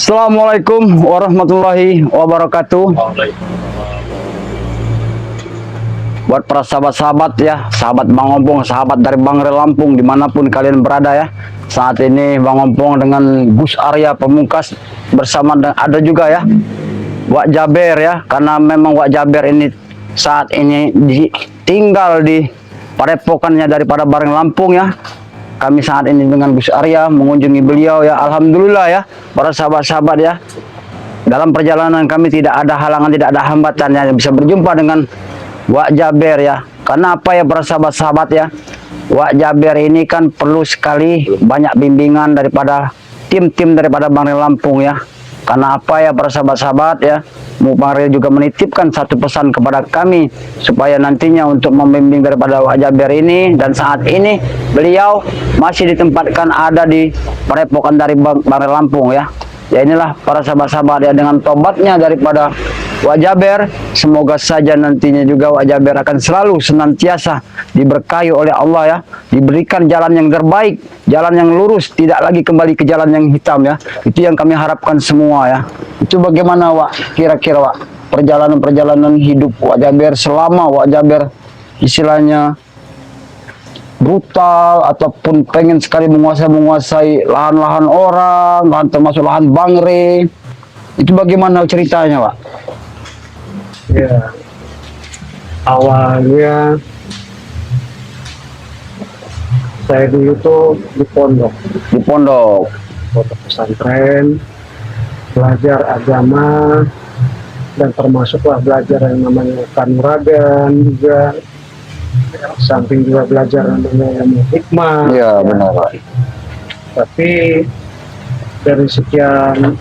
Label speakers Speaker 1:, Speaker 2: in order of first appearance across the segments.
Speaker 1: Assalamualaikum warahmatullahi wabarakatuh. Buat para sahabat-sahabat ya, sahabat Bang Ompong, sahabat dari Bangre Lampung, dimanapun kalian berada ya. Saat ini Bang Ompong dengan Gus Arya Pamungkas bersama ada juga ya Wak Jaber ya, karena memang Wak Jaber ini saat ini tinggal di padepokannya daripada Bangre Lampung ya. Kami saat ini dengan Gus Arya mengunjungi beliau ya. Alhamdulillah ya para sahabat-sahabat ya. Dalam perjalanan kami tidak ada halangan, tidak ada hambatan ya, bisa berjumpa dengan Wak Jaber ya. Karena apa ya para sahabat-sahabat ya, Wak Jaber ini kan perlu sekali banyak bimbingan daripada tim-tim daripada Bangre Lampung ya. Karena apa ya para sahabat-sahabat ya, Bangre juga menitipkan satu pesan kepada kami supaya nantinya untuk membimbing daripada Wak Jaber ini, dan saat ini beliau masih ditempatkan ada di padepokan dari Bangre Lampung ya. Ya inilah para sahabat-sahabat ya, dengan tobatnya daripada Wak Jaber, semoga saja nantinya juga Wak Jaber akan selalu senantiasa diberkahi oleh Allah ya, diberikan jalan yang terbaik, jalan yang lurus, tidak lagi kembali ke jalan yang hitam ya. Itu yang kami harapkan semua ya. Itu bagaimana Wak, kira-kira Wak, perjalanan hidup Wak Jaber selama Wak Jaber istilahnya brutal ataupun pengen sekali menguasai lahan-lahan orang, lahan termasuk lahan Bangre. Itu bagaimana ceritanya, Pak?
Speaker 2: Ya, awalnya saya dulu tuh di pondok pesantren, belajar agama, dan termasuklah belajar yang namanya kanuragan juga, samping juga belajar namanya ilmu hikmah.
Speaker 1: Iya benar Pak.
Speaker 2: Tapi dari sekian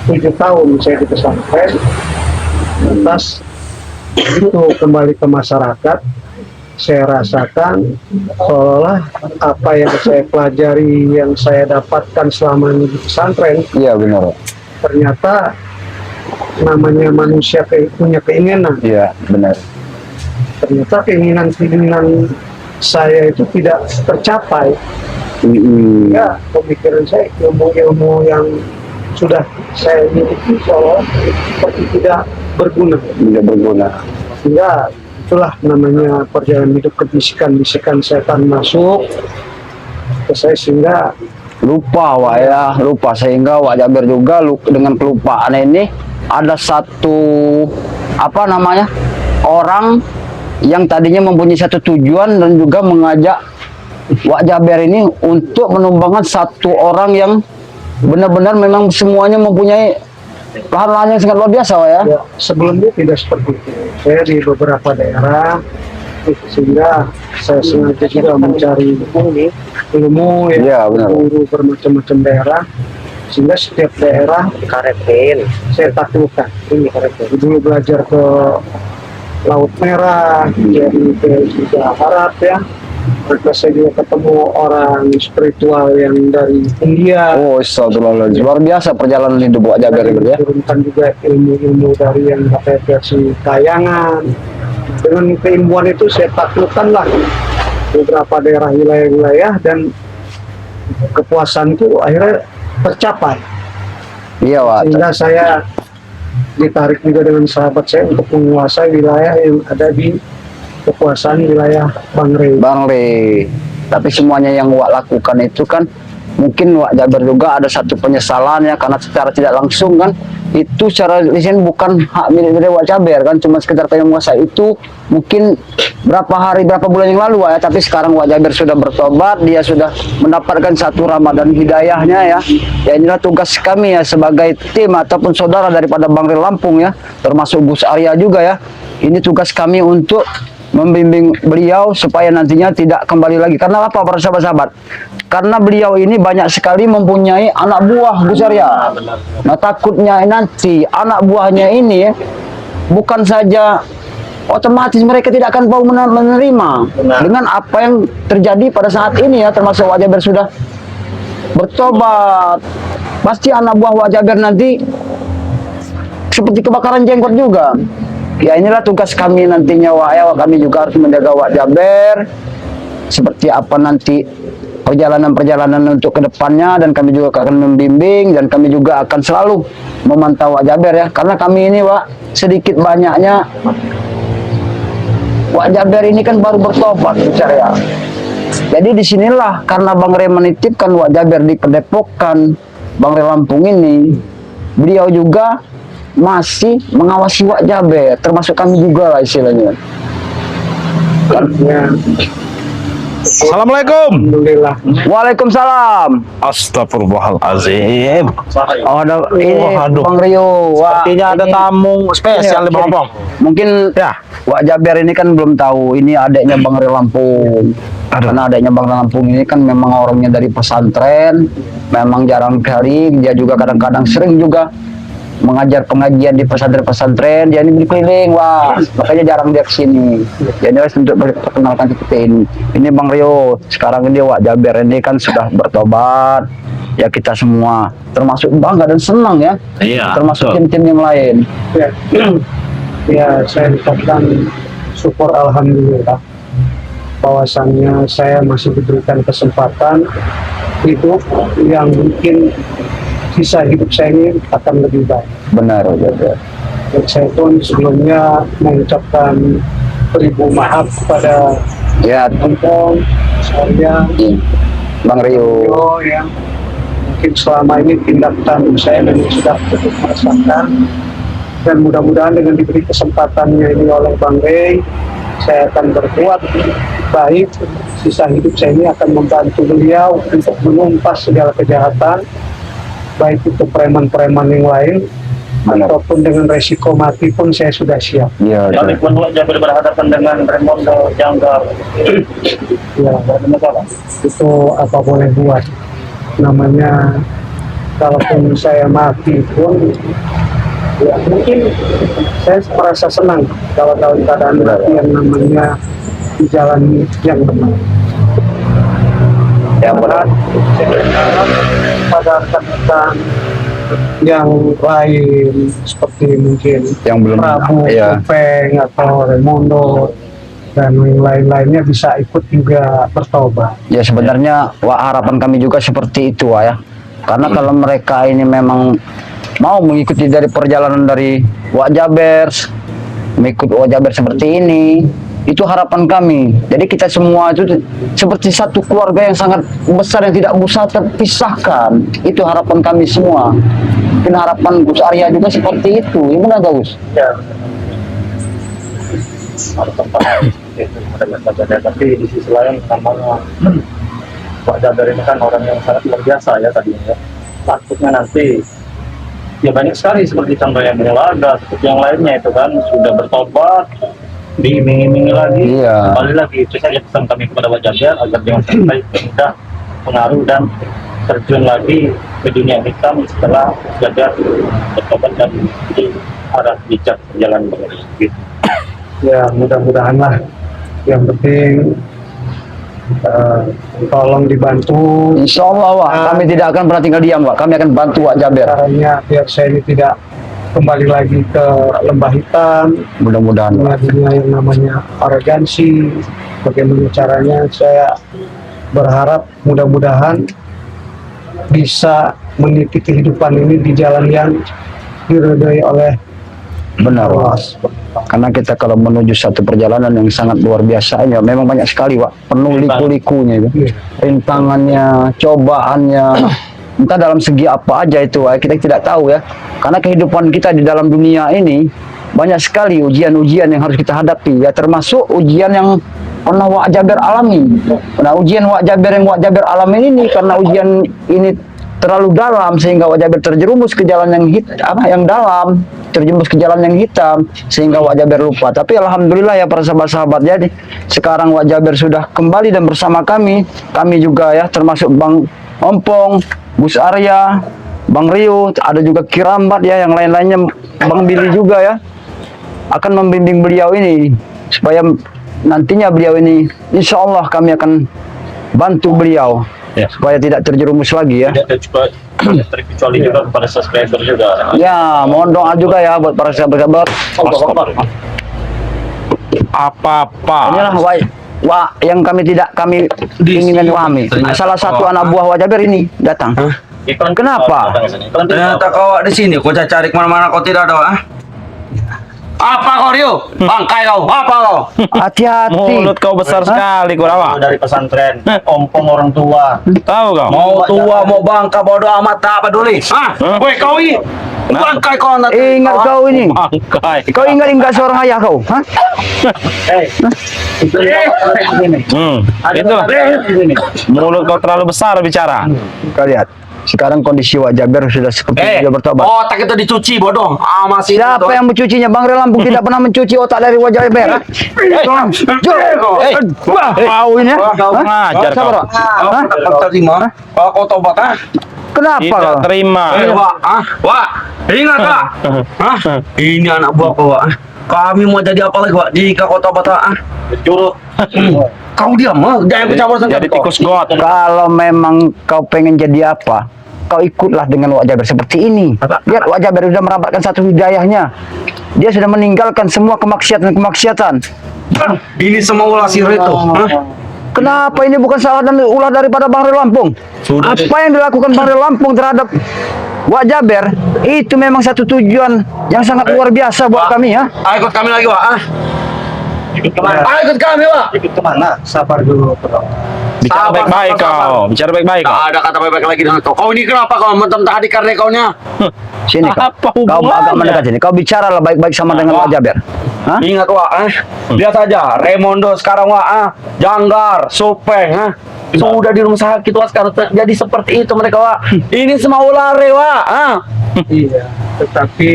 Speaker 2: 7 tahun saya di pesantren, lantas itu kembali ke masyarakat, saya rasakan seolah apa yang saya pelajari, yang saya dapatkan selama ini di pesantren,
Speaker 1: Iya benar Pak.
Speaker 2: ternyata namanya manusia punya keinginan.
Speaker 1: Iya benar.
Speaker 2: Ternyata keinginan saya itu tidak tercapai. Ya, pemikiran saya, ilmu-ilmu yang sudah saya miliki seolah seperti tidak berguna. Sehingga itulah namanya perjalanan hidup, bisikan-bisikan setan masuk ke saya sehingga
Speaker 1: Lupa Wak ya, lupa, sehingga Wak Jaber juga dengan kelupaan ini ada satu apa namanya orang yang tadinya mempunyai satu tujuan dan juga mengajak Wak Jaber ini untuk menumbangkan satu orang yang benar-benar memang semuanya mempunyai lahan-lahan yang sangat luar biasa Wak ya.
Speaker 2: ya, sebelumnya tidak seperti itu. Saya di beberapa daerah, sehingga saya sengaja juga mencari ilmu
Speaker 1: Ya, benar.
Speaker 2: guru bermacam-macam daerah, sehingga setiap daerah saya taklukkan. Ini dulu belajar ke Laut Merah, jadi ke juga Arab ya. Maka saya juga ketemu orang spiritual yang dari India.
Speaker 1: Oh, astagfirullahaladzim. Luar biasa perjalanan hidup Wak Jaber ini ya.
Speaker 2: Turunkan juga ilmu-ilmu dari yang pakai versi kayangan. Dengan keilmuan itu saya taklukkanlah beberapa daerah wilayah-wilayah, dan kepuasan itu akhirnya tercapai.
Speaker 1: Iya Wak.
Speaker 2: Sehingga saya ditarik juga dengan sahabat saya untuk menguasai wilayah yang ada di kekuasaan wilayah Bangre. Tapi semuanya yang Wak lakukan itu kan mungkin Wak Jaber juga ada satu penyesalan ya, karena secara tidak langsung kan itu secara lisan bukan hak milik dari Wak Jaber kan, cuma sekedar pengen menguasai itu mungkin berapa bulan yang lalu ya. Tapi sekarang Wak Jaber sudah bertobat, dia sudah mendapatkan satu Ramadan hidayahnya ya. Ya inilah tugas kami ya sebagai tim ataupun saudara daripada Bangre Lampung ya, termasuk Gus Arya juga ya. Ini tugas kami untuk membimbing beliau supaya nantinya tidak kembali lagi. Karena apa para sahabat-sahabat? Karena beliau ini banyak sekali mempunyai anak buah Gus Arya. Nah takutnya nanti anak buahnya ini bukan saja otomatis mereka tidak akan mau menerima dengan apa yang terjadi pada saat ini ya, termasuk Wak Jaber sudah bertobat. Pasti anak buah Wak Jaber nanti seperti kebakaran jenggot juga. Ya inilah tugas kami nantinya Wak ya. Kami juga harus menjaga Wak Jaber seperti apa nanti
Speaker 1: perjalanan-perjalanan untuk kedepannya, dan kami juga akan membimbing, dan kami juga akan selalu memantau Wak Jaber ya, karena kami ini Wak sedikit banyaknya Wak Jaber ini kan baru bertobat ya. Jadi disinilah karena Bang Rey menitipkan Wak Jaber di Padepokan Bang Rey Lampung ini, beliau juga masih mengawasi Wak Jaber, termasuk kami juga lah istilahnya.
Speaker 2: Ya,
Speaker 3: Assalamualaikum.
Speaker 2: alhamdulillah.
Speaker 1: Waalaikumsalam.
Speaker 3: Astagfirullahalazim.
Speaker 1: Oh, ada ini
Speaker 3: aduh.
Speaker 1: Bang Rio. Wah,
Speaker 3: Sepertinya ada
Speaker 1: ini-
Speaker 3: tamu spesial di Bang Opong.
Speaker 1: Mungkin
Speaker 3: Ya.
Speaker 1: Wak Jaber ini kan belum tahu, ini adiknya Bang Rey Lampung. Karena adiknya Bang Rey Lampung ini kan memang orangnya dari pesantren, memang jarang kali, dia juga kadang-kadang sering juga mengajar pengajian di pesantren-pesantren. Dia ini berkeliling, wah, makanya jarang dia kesini. Jadi harus untuk perkenalkan kita ini. Ini Bang Rio, sekarang ini Wak Jaber ini kan sudah bertobat. Ya kita semua termasuk bangga dan senang ya.
Speaker 3: Iya,
Speaker 1: Termasuk
Speaker 3: betul.
Speaker 1: tim-tim yang lain.
Speaker 2: Ya, ya saya ucapkan syukur alhamdulillah bahwasannya saya masih diberikan kesempatan hidup yang mungkin sisa hidup saya ini akan lebih baik.
Speaker 1: Benar Wak Jaber.
Speaker 2: Dan saya pun sebelumnya mengucapkan beribu maaf kepada
Speaker 1: Ya,
Speaker 2: Ompong, saya,
Speaker 1: Bang Rio.
Speaker 2: yang mungkin selama ini tindakan saya memang sudah cukup merasakan, dan mudah-mudahan dengan diberi kesempatannya ini oleh Bang Rey, saya akan berbuat baik. Sisa hidup saya ini akan membantu beliau untuk menumpas segala kejahatan, baik itu preman-preman yang lain
Speaker 1: Benar.
Speaker 2: ataupun dengan resiko mati pun saya sudah siap.
Speaker 1: Iya,
Speaker 4: Kami pun Wak Jaber berhadapan dengan Raimondo Janggar.
Speaker 2: Ya, itu apa boleh buat, namanya kalaupun saya mati pun ya mungkin saya merasa senang kalau dalam keadaan mati yang namanya di jalan yang benar.
Speaker 1: yang benar.
Speaker 2: Saya berharap pada rekan-rekan yang lain seperti mungkin
Speaker 1: Yang belum,
Speaker 2: Prabu,
Speaker 1: ya.
Speaker 2: Kupeng atau Raimondo dan yang lain-lainnya bisa ikut juga bertobat.
Speaker 1: Ya sebenarnya Wak, harapan kami juga seperti itu Wak ya. Karena kalau mereka ini memang mau mengikuti dari perjalanan dari Wak Jaber, mengikut Wak Jaber seperti ini, itu harapan kami. Jadi kita semua itu seperti satu keluarga yang sangat besar yang tidak bisa terpisahkan. Itu harapan kami semua. Mungkin harapan Gus Arya juga seperti itu. Gimana Gus?
Speaker 4: Ya. Ada tempat itu pada Pak Jaber, tapi di sisi lain namanya Pak Jaber ini kan orang yang sangat luar biasa ya tadinya ya. Takutnya nanti ya banyak sekali seperti contoh yang Mulaga, seperti yang lainnya itu kan sudah bertobat, diiming-imingi lagi,
Speaker 1: Iya.
Speaker 4: kembali lagi. Itu saja pesan kami kepada Pak Jaber agar jangan sampai mudah pengaruh dan terjun lagi ke dunia hitam setelah Jaber bertobat dan di arah bijak jalan benar. Gitu.
Speaker 2: Ya mudah-mudahan lah, yang penting tolong dibantu
Speaker 1: Insya Allah Wak, kami tidak akan pernah tinggal diam Wak. Kami akan bantu Wak Jaber.
Speaker 2: caranya biar saya ini tidak kembali lagi ke lembah hitam,
Speaker 1: Mudah-mudahan Wak.
Speaker 2: dunia yang namanya arogansi. Bagaimana caranya, saya berharap mudah-mudahan bisa meniti kehidupan ini di jalan yang diridhoi oleh
Speaker 1: Benar
Speaker 2: Allah.
Speaker 1: Wak. Karena kita kalau menuju satu perjalanan yang sangat luar biasa ya, memang banyak sekali Wak, penuh liku-likunya itu.
Speaker 2: Iya.
Speaker 1: Rintangannya, cobaannya, entah dalam segi apa aja itu Wak, kita tidak tahu ya. Karena kehidupan kita di dalam dunia ini banyak sekali ujian-ujian yang harus kita hadapi ya, termasuk ujian yang pernah Wak Jaber alami. Nah, ujian Wak Jaber yang Wak Jaber alami ini karena ujian ini terlalu dalam sehingga Wak Jaber terjerumus ke jalan yang dalam, terjerumus ke jalan yang hitam sehingga Wak Jaber lupa. Tapi alhamdulillah ya para sahabat-sahabat, jadi sekarang Wak Jaber sudah kembali dan bersama kami juga ya, termasuk Bang Ompong, Gus Arya, Bang Rio, ada juga Kirambat ya, yang lain-lainnya, Bang Billy juga ya, akan membimbing beliau ini supaya nantinya beliau ini insya Allah kami akan bantu beliau
Speaker 4: Ya.
Speaker 1: supaya tidak terjerumus lagi ya.
Speaker 4: Tidak terkecuali juga kepada subscriber juga.
Speaker 1: Ya, mohon doa juga ya buat para sahabat-sahabat.
Speaker 3: Apa-apa.
Speaker 1: Inilah Wak, Wah, yang kami ingin pahami. Salah satu anak buah Wak Jaber ini datang. Kenapa?
Speaker 3: Ternyata kau di sini, kau cari kemana-mana kau tidak ada. Apa kau Rio? Bangkai kau, apa kau?
Speaker 1: Hati-hati.
Speaker 5: Mulut kau besar sekali, Kurawa.
Speaker 4: Dari pesantren, ompong orang tua.
Speaker 5: Tahu kau?
Speaker 3: Mau tua, mau bangka, bodoh amat, tak peduli. Woi kau ini, bangkai kau anak.
Speaker 1: Ingat kau ini.
Speaker 5: Bangkai.
Speaker 1: Kau ingat seorang ayah kau? Hah?
Speaker 4: Itu ini.
Speaker 5: Itu. Mulut kau terlalu besar bicara.
Speaker 1: Kau lihat. Sekarang kondisi Wak Jaber sudah seperti dia bertobat.
Speaker 3: Otak itu dicuci, bodoh. Masih
Speaker 1: Siapa yang mencucinya? Bang Lampung tidak pernah mencuci otak dari Wak Jaber. Mau ini ya?
Speaker 5: Kau ngajar kau.
Speaker 3: terima. Kau tobat,
Speaker 1: Kenapa
Speaker 5: Tidak
Speaker 1: kau?
Speaker 5: terima.
Speaker 3: Wak, ingat Wak. Ini anak buah kau, Wak. Kami mau jadi apa lagi, Wak? Jika kau tobat,
Speaker 4: Curut.
Speaker 3: kau diam, jangan bercampur
Speaker 5: Jadi tikus got.
Speaker 1: Kalau memang kau pengen jadi apa, kau ikutlah dengan Wak Jaber seperti ini. Lihat Wak Jaber sudah merapatkan satu hidayahnya. Dia sudah meninggalkan semua kemaksiatan.
Speaker 3: Ini semua ulah si Reto.
Speaker 1: Kenapa ini bukan salah dan ulah daripada Bang Lampung?
Speaker 3: Sudah.
Speaker 1: Apa yang dilakukan Bang Lampung terhadap Wak Jaber itu memang satu tujuan yang sangat luar biasa buat kami ya.
Speaker 3: Ikut kami lagi, Wak.
Speaker 4: Ikut kemana?
Speaker 3: Ikut kami, Wak.
Speaker 4: Ikut kemana? Sabar dulu, Bro.
Speaker 5: Bicara
Speaker 3: Sabar,
Speaker 5: baik-baik
Speaker 3: sabar,
Speaker 5: kau. Bicara baik-baik kau.
Speaker 3: Tak ada kata baik-baik lagi dengan kau. Kau ini kenapa kau mentah-mentah adik karena kaunya?
Speaker 1: Sini kau.
Speaker 5: Apa
Speaker 1: Kau agak
Speaker 5: hubungannya?
Speaker 1: mendekat sini. Kau bicaralah baik-baik sama dengan Wak Jaber. Hah?
Speaker 3: Ingat, Wak. Lihat saja, Raimondo sekarang, Wak. Janggar, Supeng, sudah di rumah sakit, Wak. Sekarang jadi seperti itu mereka, Wak. Ini semua ulare, Wak.
Speaker 2: Iya, tetapi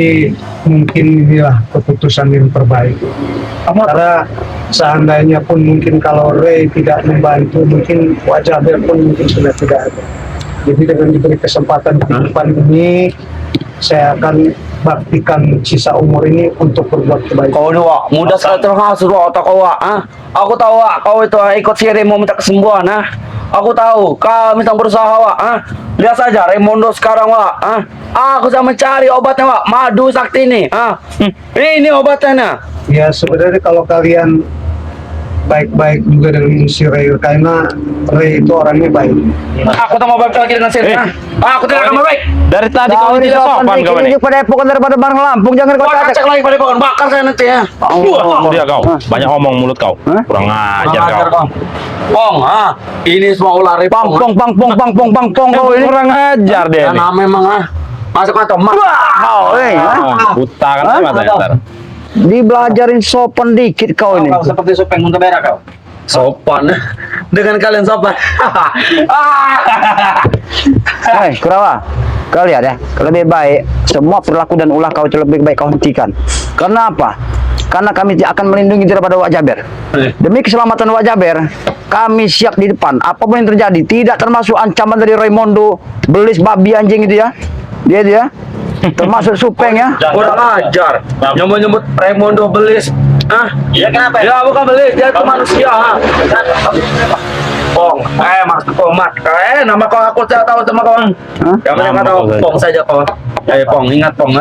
Speaker 2: mungkin inilah keputusan yang terbaik. Karena seandainya pun mungkin kalau Ray tidak membantu, mungkin Wak Jaber pun mungkin sudah tidak ada. Jadi dengan diberi kesempatan di depan ini, saya akan baktikan sisa umur ini untuk berbuat kebaikan.
Speaker 3: Kau ini, Wak, mudah sekali terhasut, Wak, otak kau, Wak. Aku tahu, Wak, kau itu ikut si Remo minta kesembuhan, Aku tahu, kau minta berusaha, Wak. Lihat saja, Raimondo sekarang, Wak. Aku sudah mencari obatnya, Wak. Madu sakti ini. Ini obatnya.
Speaker 2: Ya sebenarnya kalau kalian baik-baik juga dengan si Ray, karena Ray itu orangnya baik.
Speaker 3: Aku tak mau baik lagi dengan Sir. Aku tidak akan baik.
Speaker 5: Dari tadi kau
Speaker 1: ini
Speaker 5: tidak sopan kau ini.
Speaker 1: pada epokan daripada Bang Lampung. Jangan kau
Speaker 3: Kau
Speaker 1: cacat.
Speaker 3: cek lagi pada pohon, bakar saya nanti ya.
Speaker 5: Dia kau. Banyak omong mulut kau. Kurang ajar kau.
Speaker 3: Pong, ini semua ular
Speaker 1: Pang pong kau ini.
Speaker 5: Kurang ajar dia.
Speaker 3: Nah, memang masuk kantong mak.
Speaker 1: Kau
Speaker 5: Buta kan matanya ntar.
Speaker 1: dibelajarin sopan dikit kau ini.
Speaker 4: Kau seperti Supeng untuk berak kau.
Speaker 3: Sopan. Dengan kalian sopan.
Speaker 1: Hei, Kurawa, kau lihat ya, lebih baik semua perilaku dan ulah kau lebih baik kau hentikan. Karena apa? Karena kami akan melindungi daripada Wak Jaber. Demi keselamatan Wak Jaber, kami siap di depan. Apapun yang terjadi, tidak termasuk ancaman dari Raimondo, belis babi anjing itu ya. Dia termasuk Supeng ya.
Speaker 3: Kurang ajar. Nyebut-nyebut Raimondo belis.
Speaker 4: Ya kenapa?
Speaker 3: Ya bukan belis, dia itu manusia. Pong, Mas Tomat. Nama kau aku tidak tahu sama kau. Yang penting kau tahu Pong saja kau. Ya Pong, ingat Pong.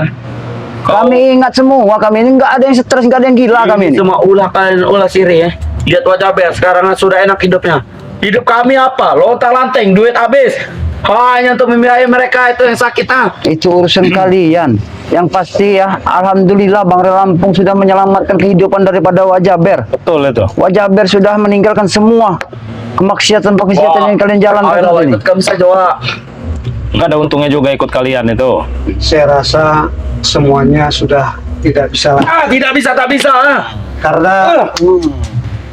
Speaker 1: Kami ingat semua, kami ini nggak ada yang stres, nggak ada yang gila kami ini.
Speaker 3: Semua ulah kalian ulah siri ya. Lihat Wak Jaber sekarang sudah enak hidupnya. Hidup kami apa? Lontar-lanting, duit habis. Hanya untuk membiayai mereka itu yang sakit
Speaker 1: Itu urusan kalian. Yang pasti ya, alhamdulillah Bang Lampung sudah menyelamatkan kehidupan daripada Wak Jaber.
Speaker 5: Betul itu.
Speaker 1: Wak Jaber sudah meninggalkan semua kemaksiatan yang kalian jalankan saat ini.
Speaker 3: Ikut kami saja, Wak.
Speaker 5: Nggak ada untungnya juga ikut kalian itu.
Speaker 2: Saya rasa semuanya sudah tidak bisa lagi.
Speaker 3: Tidak bisa, tak bisa.
Speaker 2: Karena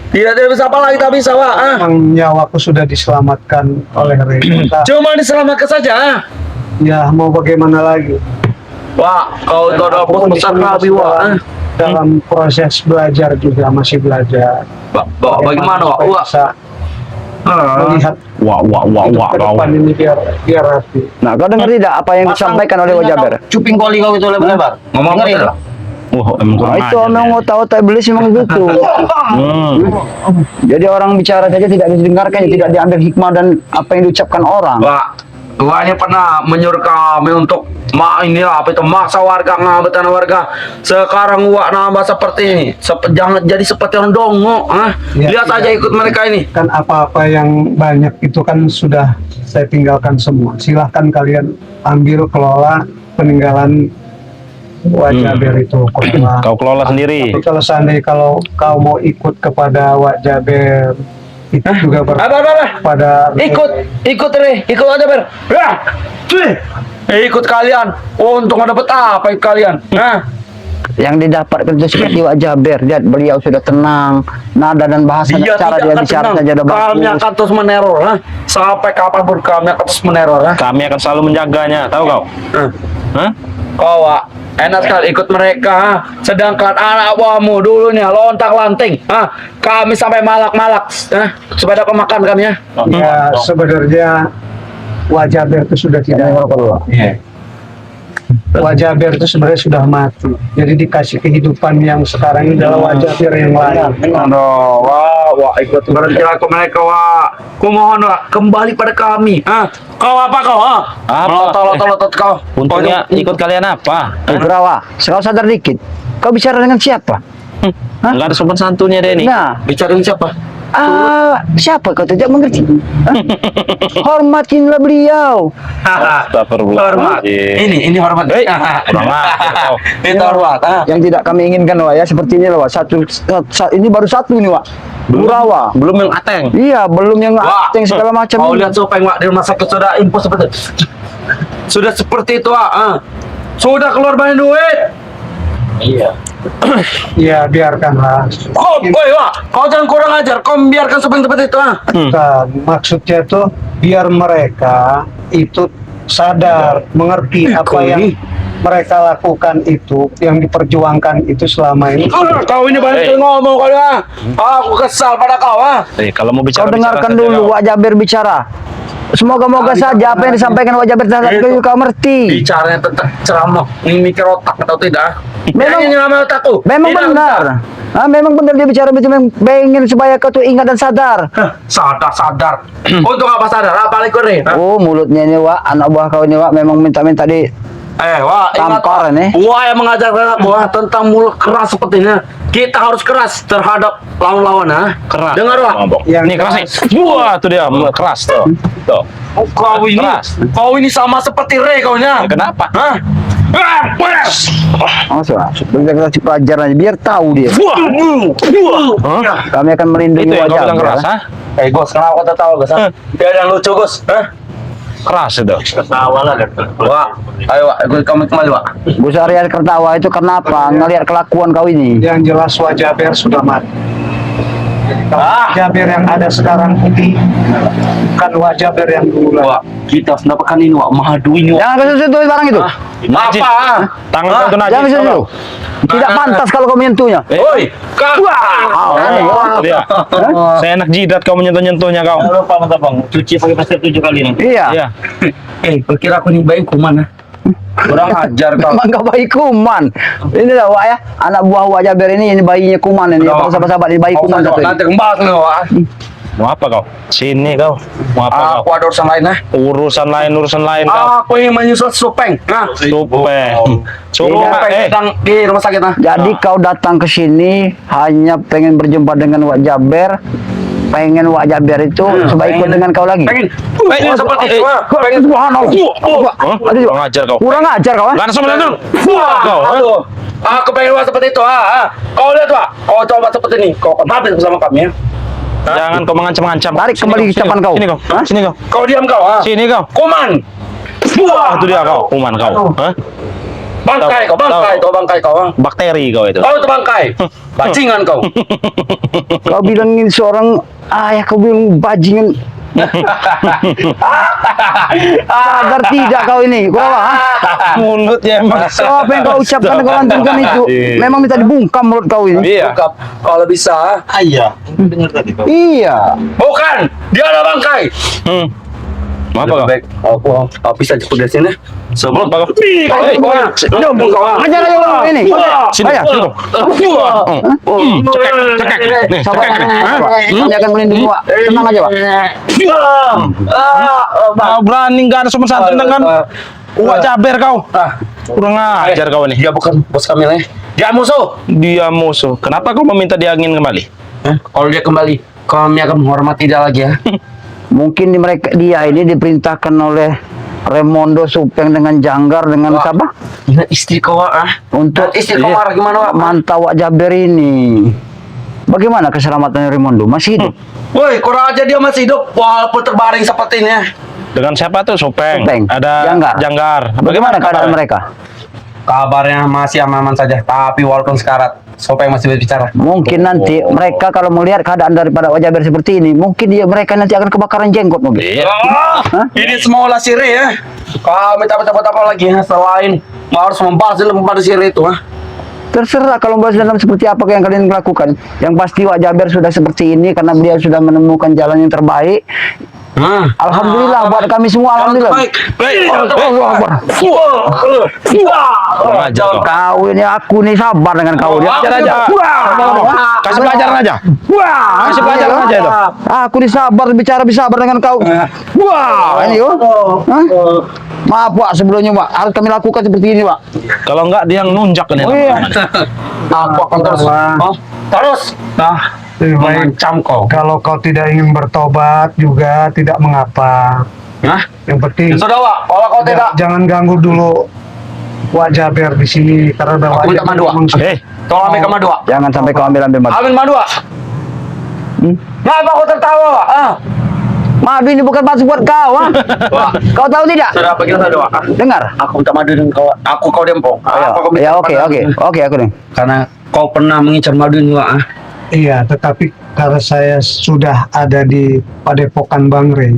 Speaker 3: Tidak bisa apa lagi, tak bisa, Wak.
Speaker 2: memang nyawaku sudah diselamatkan oleh Ray. Maka,
Speaker 3: Cuma diselamatkan saja.
Speaker 2: ya mau bagaimana lagi?
Speaker 3: Wak, kau itu adalah bos besar kami, Wak.
Speaker 2: Dalam proses belajar juga masih belajar.
Speaker 3: Bagaimana, Wak?
Speaker 2: supaya
Speaker 3: Wak.
Speaker 2: bisa melihat
Speaker 5: Wah
Speaker 2: ke
Speaker 5: kau.
Speaker 2: depan ini biar rapi.
Speaker 1: Nah, kau dengar tidak apa yang disampaikan oleh Wak Jaber?
Speaker 4: Cuping koli kau itu lebar-lebar.
Speaker 3: Ngomong apa
Speaker 4: Dengerin.
Speaker 3: itu?
Speaker 5: Wah, emang kurang
Speaker 1: Nah, itu
Speaker 5: ajar
Speaker 1: memang
Speaker 5: dia.
Speaker 1: otak-otak iblis memang gitu. Jadi orang bicara saja tidak didengarkan, tidak diambil hikmah dan apa yang diucapkan orang.
Speaker 3: Wak, Wah, ini pernah menyuruh kami untuk inilah apa itu maksa warga ngambil tanah warga. Sekarang wak nambah seperti ini. Jangan jadi seperti orang dongo.
Speaker 2: Ya,
Speaker 3: Lihat aja ikut mereka ini.
Speaker 2: Kan apa-apa yang banyak itu kan sudah saya tinggalkan semua. Silahkan kalian ambil kelola peninggalan Wak Jaber itu.
Speaker 5: Kau kelola sendiri.
Speaker 2: Tapi kalau seandainya kalau kau mau ikut kepada Wak Jaber itu juga
Speaker 3: Apa?
Speaker 2: pada
Speaker 3: Ikut aja ber. Ya, cuy. Ikut kalian. Untung dapat apa ikut kalian?
Speaker 1: Yang didapat itu seperti Wak Jaber. Lihat beliau sudah tenang, nada dan bahasa cara dia bicara saja udah
Speaker 3: Kami
Speaker 1: bagus.
Speaker 3: akan terus meneror, sampai kapanpun kami akan terus meneror.
Speaker 5: Kami akan selalu menjaganya, tahu kau? Hah?
Speaker 3: Kau Wak, enak sekali ikut mereka. Sedangkan anak buahmu dulunya lontak-lanting. Kami sampai malak-malak. Supaya dapat makan kami ya.
Speaker 2: ya sebenarnya Wak Jaber itu sudah tidak. Wak Jaber itu sebenarnya sudah mati. Jadi dikasih kehidupan yang sekarang ini adalah Wak Jaber yang lain.
Speaker 3: Aduh, Wak ikut berhentilah ke mereka, Wak. Kumohon, Wak, kembali pada kami. Kau apa kau?
Speaker 5: Apa?
Speaker 3: Melotot kau.
Speaker 5: Untungnya ikut kalian apa?
Speaker 1: Kurawa, kau sadar dikit. Kau bicara dengan siapa?
Speaker 5: Enggak ada sopan santunnya deh ini.
Speaker 1: Nah,
Speaker 3: Bicara dengan siapa?
Speaker 1: siapa kau tidak mengerti? Hormatinlah beliau.
Speaker 3: Hormat. Ini hormat.
Speaker 5: Kurang ajar kau.
Speaker 3: Itu hormat.
Speaker 1: Yang tidak kami inginkan, Wak, ya seperti ini loh, Wak. Ini baru satu nih, Wak. Kurawa.
Speaker 5: Belum yang ateng.
Speaker 1: Iya, belum yang
Speaker 3: Wak,
Speaker 1: acting segala macam.
Speaker 3: Kau
Speaker 1: ini.
Speaker 3: lihat Supeng, Wak, di rumah sakit sudah info seperti itu. Sudah seperti itu, Wak. Sudah keluar banyak duit.
Speaker 2: Ya biarkanlah.
Speaker 3: Woi, Wak, kau jangan kurang ajar. Kau biarkan Supeng seperti itu,
Speaker 2: Bukan. Maksudnya itu biar mereka itu sadar, mengerti apa yang mereka lakukan itu, yang diperjuangkan itu selama ini.
Speaker 3: Kau ini banyak ngomong kau ya. Aku kesal pada kau,
Speaker 5: Kalau mau
Speaker 1: Kau
Speaker 5: bicara
Speaker 1: dengarkan
Speaker 5: bicara saja
Speaker 1: dulu
Speaker 5: kau.
Speaker 1: Wak Jaber bicara. Semoga-moga saja apa yang disampaikan Wak Jaber terhadap kau mengerti.
Speaker 3: Bicaranya tentang ceramah, ini mikir otak atau tidak?
Speaker 1: Memang-
Speaker 3: Ini nama otakku.
Speaker 1: Memang
Speaker 3: Tidak
Speaker 1: benar. Memang benar dia bicara begitu. Memang pengen supaya kau tuh ingat dan sadar.
Speaker 3: Sadar. Untuk apa sadar? Apa lagi nih?
Speaker 1: Oh, mulutnya ini, Wak, anak buah kau ini, Wak, memang minta-minta di
Speaker 3: Wah, ingat,
Speaker 1: tampar
Speaker 3: Wak.
Speaker 1: nih.
Speaker 3: Wah, yang mengajarkan aku tentang mulut keras sepertinya. Kita harus keras terhadap lawan-lawan,
Speaker 5: Keras.
Speaker 3: Dengar, Wak.
Speaker 5: Mabok.
Speaker 2: Yang
Speaker 5: Ini keras nih. Wah, tuh dia keras tuh. Tuh. Keras.
Speaker 3: Kau ini sama seperti Ray kau nya.
Speaker 5: Kenapa?
Speaker 1: Awas, Wak. Kita kasih pelajaran aja biar tahu dia.
Speaker 5: Hah?
Speaker 1: Kami akan melindungi
Speaker 5: Itu yang
Speaker 1: Wak
Speaker 5: kau bilang
Speaker 1: Jaber.
Speaker 5: keras, ha?
Speaker 3: Gus, kenapa kau tak tahu, Gus? Dia yang lucu, Gus.
Speaker 5: Keras itu.
Speaker 3: Wak, ayo, Wak, ikut kami kembali, Wak.
Speaker 1: Gus Arya tertawa itu kenapa? Ngelihat kelakuan kau ini.
Speaker 2: Yang jelas Wak Jaber sudah mati. Wak Jaber yang ada sekarang ini bukan Wak Jaber yang dulu lagi.
Speaker 3: Wak, kita harus mendapatkan ini, Wak. Mahadu ini, Wak.
Speaker 1: Jangan sentuh barang itu.
Speaker 5: Najis.
Speaker 3: Apa?
Speaker 5: Tangan kau itu najis.
Speaker 1: Jangan sentuh. Tidak pantas kalau kau menyentuhnya.
Speaker 3: Woi, Kak.
Speaker 5: Tuh dia. Saya enak jidat kau menyentuh-nyentuhnya kau.
Speaker 4: Lupa mata bang, cuci pakai pasir 7 kali nanti.
Speaker 1: Iya.
Speaker 5: Iya.
Speaker 3: Berkira aku nih baik kuman, kurang ajar kau.
Speaker 1: Memang gak bayi kuman. Ini lah, Wak, ya. Anak buah Wak Jaber ini bayinya kuman ini.
Speaker 3: Udah, Wak.
Speaker 1: Sahabat-sahabat ini bayi kuman satu ini.
Speaker 3: Nanti kembali nih, Wak.
Speaker 5: Mau apa kau? Sini kau. Mau apa
Speaker 3: Aku
Speaker 5: kau?
Speaker 3: ada urusan lain,
Speaker 5: Urusan lain kau.
Speaker 3: Aku ingin menyusul Supeng.
Speaker 5: Supeng. Suruh
Speaker 3: Supeng sedang di rumah sakit,
Speaker 1: Jadi kau datang ke sini hanya pengen berjumpa dengan Wak Jaber, pengen Wak Jaber itu supaya ikut dengan kau lagi.
Speaker 3: Pengen seperti itu, pengen
Speaker 1: Subhanallah. Aduh,
Speaker 5: Kurang ajar kau.
Speaker 1: kurang ajar kau.
Speaker 5: Langsung langsung. Kau.
Speaker 3: Aduh, aku pengen Wak seperti itu, Kau lihat, Wak, kau coba seperti ini, kau akan habis bersama kami, ya.
Speaker 5: Jangan kau mengancam-ngancam.
Speaker 1: Tarik
Speaker 5: Sini
Speaker 1: kembali
Speaker 5: kau, sini
Speaker 1: ucapan kau.
Speaker 5: Sini kau.
Speaker 1: Hah?
Speaker 5: Sini kau.
Speaker 3: Kau diam kau,
Speaker 5: Sini kau.
Speaker 3: Kuman.
Speaker 5: Wah, itu dia kau. Kuman kau. Hah?
Speaker 3: Bangkai kau,
Speaker 5: Bakteri kau itu.
Speaker 3: Kau itu bangkai. Bajingan kau.
Speaker 1: Kau bilangin seorang ayah, kau bilang bajingan. Sadar tidak kau ini? Kau apa?
Speaker 5: Mulutnya emang.
Speaker 1: So, apa yang kau ucapkan, kau lantunkan itu memang minta dibungkam mulut kau ini.
Speaker 5: Iya.
Speaker 3: Kalau bisa.
Speaker 4: Iya, dengar tadi kau.
Speaker 1: Iya.
Speaker 3: Bukan, dia ada bangkai.
Speaker 5: Apa kau?
Speaker 3: Baik, aku bisa jemput dari sini. Sebelum
Speaker 5: Apa kau?
Speaker 3: nyambung kau.
Speaker 1: Ajar aja orang ini.
Speaker 5: Sini,
Speaker 1: Ayo.
Speaker 5: sini kau. Cekek, cekek. Nih, cekek nih. Hah?
Speaker 1: Kami akan melindungi Wak. Tenang aja Wak.
Speaker 5: Kau berani nggak ada sopan santun dengan Wak Jaber kau? Kurang ajar kau ini.
Speaker 3: Dia bukan bos kami nih. Dia musuh.
Speaker 5: Dia musuh. Kenapa kau meminta dia angin kembali?
Speaker 3: Kalau dia kembali, kami akan menghormati dia lagi ya.
Speaker 1: Mungkin dia ini diperintahkan oleh Raimondo Supeng dengan Janggar dengan
Speaker 3: Wak.
Speaker 1: siapa?
Speaker 3: Ingat istri kau
Speaker 1: Untuk
Speaker 3: istri kau marah gimana Wak?
Speaker 1: mantau Wak Jaber ini. Bagaimana keselamatan Raimondo? Masih hidup?
Speaker 3: Woi, kurang aja dia masih hidup walaupun terbaring seperti ini ya.
Speaker 5: Dengan siapa tuh? Sopeng.
Speaker 1: Supeng.
Speaker 5: Ada
Speaker 1: Janggar.
Speaker 5: Janggar.
Speaker 1: Bagaimana keadaan
Speaker 5: kabarnya?
Speaker 1: mereka?
Speaker 3: Kabarnya masih aman-aman saja, tapi walaupun sekarat, siapa yang masih berbicara?
Speaker 1: Mungkin nanti mereka kalau melihat keadaan daripada Wak Jaber seperti ini, mungkin mereka nanti akan kebakaran jenggot mobil.
Speaker 5: Iya.
Speaker 3: Ini semua olah sirih ya. Kami tak apa lagi ya, selain harus membalas dendam pada sirih itu.
Speaker 1: Terserah kalau balas dendam seperti apa yang kalian lakukan. Yang pasti Wak Jaber sudah seperti ini karena beliau sudah menemukan jalan yang terbaik. Alhamdulillah buat kami semua, alhamdulillah. Allah Akbar.
Speaker 5: Kurang ajar kau.
Speaker 1: Kau ini aku nih sabar dengan kau dia.
Speaker 5: Ajar aja. Kasih pelajaran aja. Kasih pelajaran aja itu.
Speaker 1: Aku nih sabar bicara sabar dengan kau. Wah, ini yo. Hah? Maaf Pak sebelumnya Pak, harus kami lakukan seperti ini Pak.
Speaker 5: Kalau enggak dia yang nunjak ini.
Speaker 1: Oh iya.
Speaker 3: Aku akan terus. Terus.
Speaker 2: Lebih baik
Speaker 3: Mengancam kau.
Speaker 2: kalau kau tidak ingin bertobat juga tidak mengapa. Yang penting
Speaker 3: Sudah Wak, kalau kau tidak,
Speaker 2: jangan ganggu dulu Wak Jaber di sini karena udah
Speaker 3: Aku minta madu, Wak.
Speaker 2: memang sudah-
Speaker 3: tolong ambil madu Wak.
Speaker 1: Jangan sampai kau ambil madu.
Speaker 3: Ambil madu Wak. Kenapa kau tertawa Wak?
Speaker 1: Madu ini bukan masuk buat kau, ha?
Speaker 3: Wak,
Speaker 1: Kau tahu tidak?
Speaker 3: sudah pergi saja Wak.
Speaker 1: Dengar.
Speaker 3: Aku minta madu dengan kau. Aku kau dempong. Aku minta
Speaker 1: Ya oke
Speaker 3: madu.
Speaker 1: aku nih.
Speaker 3: Karena kau pernah mengincar madu ini Wak.
Speaker 2: Iya, tetapi karena saya sudah ada di Padepokan Bang Rey,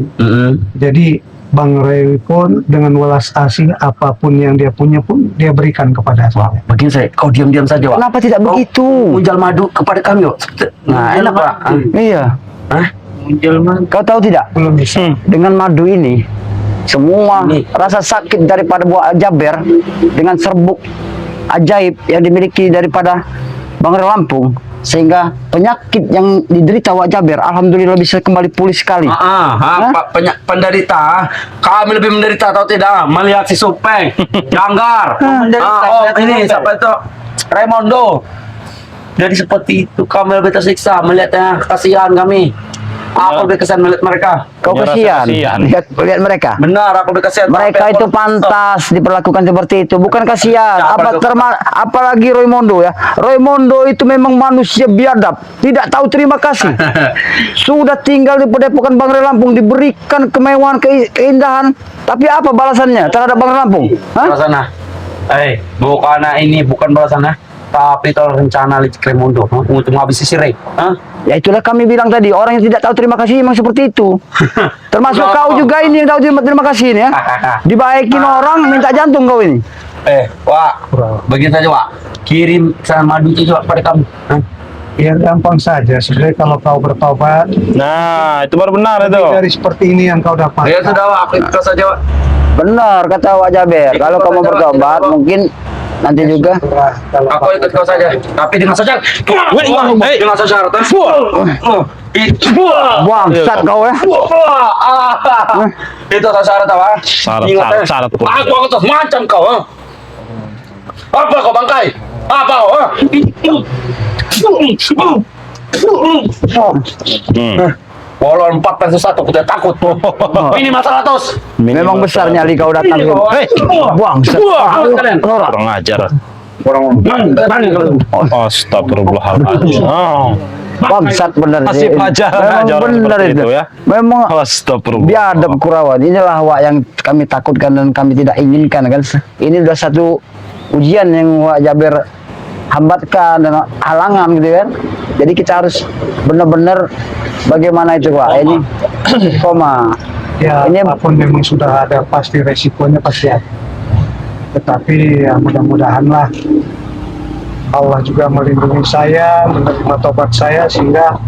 Speaker 2: jadi Bang Rey pun dengan welas asih apapun yang dia punya pun dia berikan kepada saya.
Speaker 3: Begini saya, kau diam-diam saja Wak.
Speaker 1: Kenapa tidak
Speaker 3: Kau
Speaker 1: begitu?
Speaker 3: Menjual madu kepada kami Wak. Nah, enak Wak.
Speaker 1: Iya.
Speaker 3: Menjual madu.
Speaker 1: Kau tahu tidak?
Speaker 2: Belum bisa.
Speaker 1: Dengan madu ini semua
Speaker 3: Ini.
Speaker 1: rasa sakit daripada Wak Jaber dengan serbuk ajaib yang dimiliki daripada Bang Rey Lampung, sehingga penyakit yang diderita Wak Jaber alhamdulillah bisa kembali pulih sekali.
Speaker 3: Penderita, kami lebih menderita atau tidak melihat si Supeng, Janggar, ini siapa itu, Raimondo. Jadi seperti itu kami lebih tersiksa melihatnya, kasihan kami. Aku lebih kasihan melihat mereka.
Speaker 1: Kau
Speaker 5: Punya rasa
Speaker 1: kasihan
Speaker 5: kasihan.
Speaker 1: lihat mereka.
Speaker 3: Benar, aku lebih kasihan.
Speaker 1: Mereka itu pantas diperlakukan seperti itu, bukan kasihan.
Speaker 3: Siapa itu?
Speaker 1: Apalagi Raimondo ya. Raimondo itu memang manusia biadab, tidak tahu terima kasih. Sudah tinggal di Padepokan Bang Rey Lampung, diberikan kemewahan, keindahan, tapi apa balasannya terhadap Bang Rey Lampung? Hah?
Speaker 3: Balasannya, bukan ini, bukan balasannya, tapi itu rencana licik Raimondo untuk menghabisi si Rey.
Speaker 1: Ya itulah kami bilang tadi, orang yang tidak tahu terima kasih memang seperti itu. Termasuk
Speaker 3: Kenapa?
Speaker 1: kau juga ini yang tahu terima kasih ini ya. Dibaikin orang minta jantung kau ini.
Speaker 3: Wak, begini saja Wak, kirim sama madu itu Wak, pada kamu.
Speaker 2: Ya gampang saja. Sebenarnya kalau kau bertobat
Speaker 5: Nah, itu baru benar itu.
Speaker 2: dari seperti ini yang kau dapat.
Speaker 3: Ya sudah Wak, aku ikut saja Wak.
Speaker 1: Benar kata Wak Jaber, kalau kau mau bertobat mungkin nanti juga.
Speaker 3: Aku ikut kau saja, tapi dengan syarat. Dengan syarat.
Speaker 1: Bangsat kau ya.
Speaker 3: Itu syarat apa?
Speaker 5: Syarat.
Speaker 3: Aku terus macam kau. Apa kau bangkai? Apa kau? Walau 4 versus 1, aku tidak takut. Ini masalah tos.
Speaker 1: Memang besar nyali kau datang. Bangsat.
Speaker 5: Kurang ajar. Astagfirullahaladzim.
Speaker 1: Bangsat bener
Speaker 5: Kasih pelajaran
Speaker 1: Memang
Speaker 5: aja orang
Speaker 1: bener
Speaker 5: seperti
Speaker 1: itu
Speaker 5: itu ya.
Speaker 1: Memang
Speaker 5: Astagfirullah.
Speaker 1: biadab Kurawan. Inilah Wak yang kami takutkan dan kami tidak inginkan kan. Ini sudah satu ujian yang Wak Jaber hambatkan dan halangan gitu kan. Jadi kita harus benar-benar bagaimana itu Wak. Ini koma.
Speaker 2: Ya
Speaker 1: Ini
Speaker 2: apapun memang sudah ada pasti resikonya pasti ada. Tetapi ya mudah-mudahanlah Allah juga melindungi saya, menerima tobat saya sehingga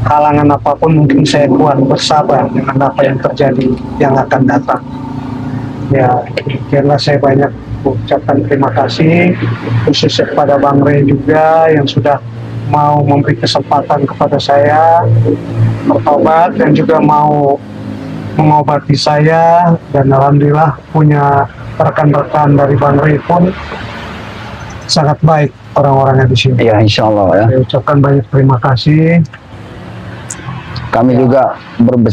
Speaker 2: halangan apapun mungkin saya kuat bersabar dengan apa yang terjadi yang akan datang. Ya, demikianlah saya banyak ucapkan terima kasih khususnya kepada Bang Rey juga yang sudah mau memberi kesempatan kepada saya bertobat dan juga mau mengobati saya, dan alhamdulillah punya rekan-rekan dari Bang Rey pun sangat baik orang-orangnya di sini.
Speaker 1: Ya, insya Allah ya.
Speaker 2: Saya ucapkan banyak terima kasih.
Speaker 1: Kami juga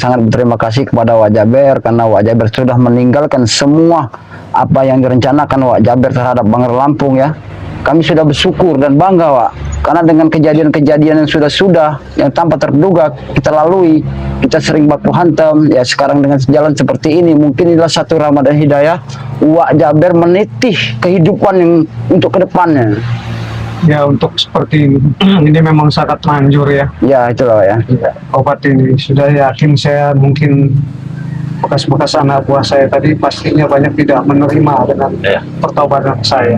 Speaker 1: sangat berterima kasih kepada Wak Jaber karena Wak Jaber sudah meninggalkan semua apa yang direncanakan Wak Jaber terhadap Bangre Lampung ya. Kami sudah bersyukur dan bangga Wak, karena dengan kejadian-kejadian yang sudah yang tanpa terduga kita lalui, kita sering baku hantam ya, sekarang dengan jalan seperti ini mungkin inilah satu rahmat dan hidayah Wak Jaber menitih kehidupan yang untuk kedepannya.
Speaker 2: Ya, untuk seperti ini, ini memang sangat manjur ya.
Speaker 1: Ya itulah ya.
Speaker 2: Obat ini sudah yakin saya, mungkin bekas-bekas anak buah saya tadi pastinya banyak tidak menerima dengan pertobatan saya.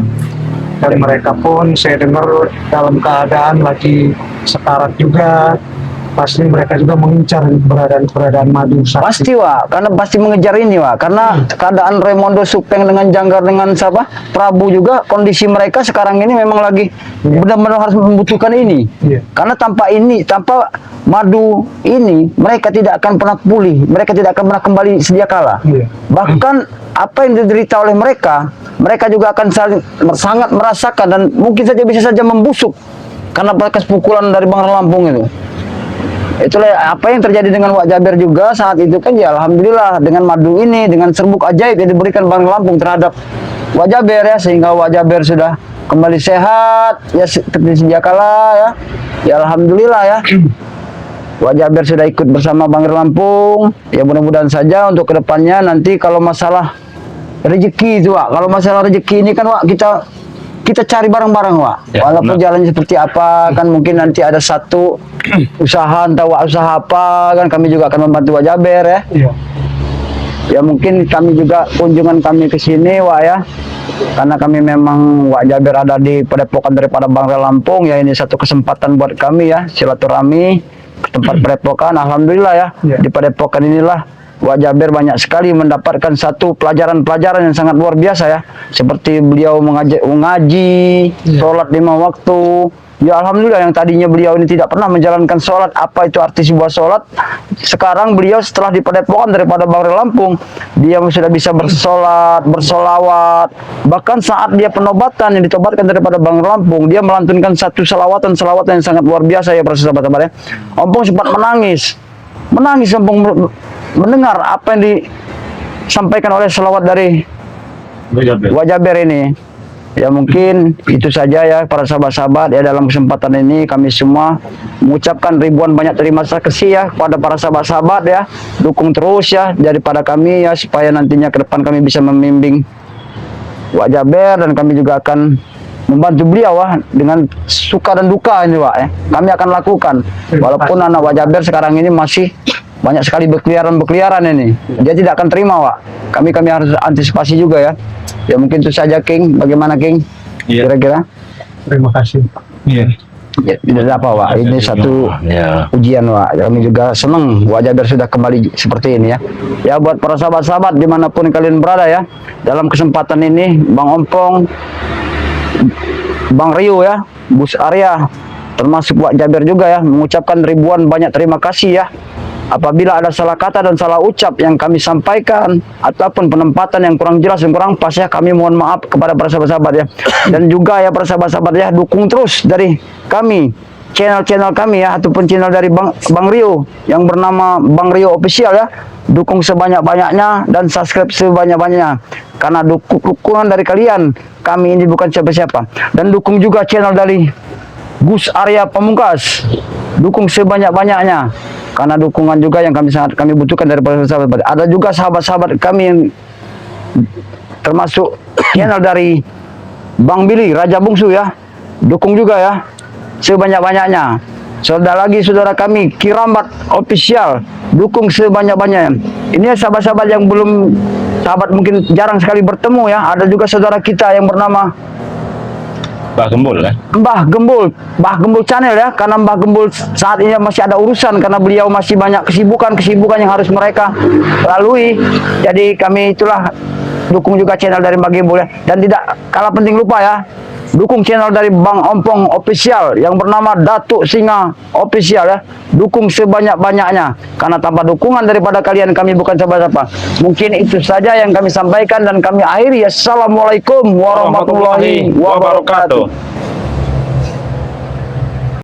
Speaker 2: Dan mereka pun saya dengar dalam keadaan lagi sekarat juga. Pasti mereka juga mengincar keberadaan Madu Sakti.
Speaker 1: Pasti Wak, karena pasti mengejar ini Wak, karena keadaan Raimundo Supeng dengan Janggar dengan siapa Prabu juga, kondisi mereka sekarang ini memang lagi benar-benar harus membutuhkan ini. Karena tanpa madu ini mereka tidak akan pernah pulih, mereka tidak akan pernah kembali sedia kala. Bahkan apa yang diderita oleh mereka juga akan sangat merasakan dan mungkin saja bisa saja membusuk karena bekas pukulan dari Bangre Lampung itu. Itulah apa yang terjadi dengan Wak Jaber juga saat itu kan ya, alhamdulillah dengan madu ini, dengan serbuk ajaib yang diberikan Bangre Lampung terhadap Wak Jaber ya, sehingga Wak Jaber sudah kembali sehat ya seperti sedia kala ya. Ya alhamdulillah ya. Wak Jaber sudah ikut bersama Bangre Lampung. Ya mudah-mudahan saja untuk kedepannya nanti kalau masalah rezeki itu Wak, kalau masalah rezeki ini kan Wak kita cari bareng-bareng Wak. Walaupun jalannya seperti apa kan, mungkin nanti ada satu usaha entah Wak usaha apa kan, kami juga akan membantu Wak Jaber ya. Ya mungkin kami juga kunjungan kami ke sini Wak ya, karena kami memang Wak Jaber ada di padepokan daripada Bangre Lampung ya, ini satu kesempatan buat kami ya silaturahmi ke tempat padepokan. Alhamdulillah ya, di padepokan inilah Wak Jaber banyak sekali mendapatkan satu pelajaran-pelajaran yang sangat luar biasa ya, seperti beliau mengaji, sholat 5 waktu. Ya alhamdulillah, yang tadinya beliau ini tidak pernah menjalankan sholat, apa itu arti sebuah sholat, sekarang beliau setelah di padepokan daripada Bangre Lampung, dia sudah bisa bersolat, bersolawat. Bahkan saat dia penobatan yang ditobatkan daripada Bangre Lampung, dia melantunkan satu selawatan yang sangat luar biasa ya para sahabat-sahabat ya. Ompong sempat menangis Ompong mendengar apa yang disampaikan oleh selawat dari Wak Jaber ini. Ya mungkin itu saja ya para sahabat-sahabat ya, dalam kesempatan ini kami semua mengucapkan ribuan banyak terima kasih ya kepada para sahabat-sahabat ya, dukung terus ya daripada kami ya, supaya nantinya ke depan kami bisa membimbing Wak Jaber, dan kami juga akan membantu beliau dengan suka dan duka ini Wak ya. Kami akan lakukan walaupun anak Wak Jaber sekarang ini masih banyak sekali berkeliaran ini, dia tidak akan terima Wak. Kami harus antisipasi juga ya. Ya mungkin itu saja King. Bagaimana King? Kira-kira?
Speaker 2: Terima kasih.
Speaker 5: Iya.
Speaker 1: Ya, tidak apa Wak. Ini satu ujian Wak. Kami juga senang Wak Jaber sudah kembali seperti ini ya. Ya buat para sahabat-sahabat dimanapun kalian berada ya, dalam kesempatan ini Bang Ompong, Bang Rio ya, Gus Arya, termasuk Wak Jaber juga ya, mengucapkan ribuan banyak terima kasih ya. Apabila ada salah kata dan salah ucap yang kami sampaikan ataupun penempatan yang kurang jelas dan kurang pas ya, kami mohon maaf kepada para sahabat-sahabat ya. Dan juga ya para sahabat-sahabat ya, dukung terus dari kami, channel kami ya, ataupun channel dari Bang Rio yang bernama Bang Rio Official ya. Dukung sebanyak-banyaknya dan subscribe sebanyak-banyaknya, karena dukungan dari kalian kami ini bukan siapa-siapa. Dan dukung juga channel dari Gus Arya Pamungkas, dukung sebanyak-banyaknya, karena dukungan juga yang kami butuhkan dari para sahabat. Ada juga sahabat-sahabat kami yang termasuk channel dari Bang Billy Raja Bungsu ya, dukung juga ya sebanyak-banyaknya. Saudara kami Kirambat Official, dukung sebanyak-banyaknya. Ini sahabat-sahabat yang belum, sahabat mungkin jarang sekali bertemu ya. Ada juga saudara kita yang bernama
Speaker 5: Mbah Gembul kan?
Speaker 1: Mbah Gembul channel ya, karena Mbah Gembul saat ini masih ada urusan karena beliau masih banyak kesibukan yang harus mereka lalui. Jadi kami itulah dukung juga channel dari Mbah Gembul ya. Dan tidak kalah penting lupa ya, dukung channel dari Bang Ompong Official yang bernama Datuk Singa Official ya. Dukung sebanyak-banyaknya, karena tanpa dukungan daripada kalian kami bukan siapa-siapa. Mungkin itu saja yang kami sampaikan dan kami akhiri. Assalamualaikum warahmatullahi wabarakatuh.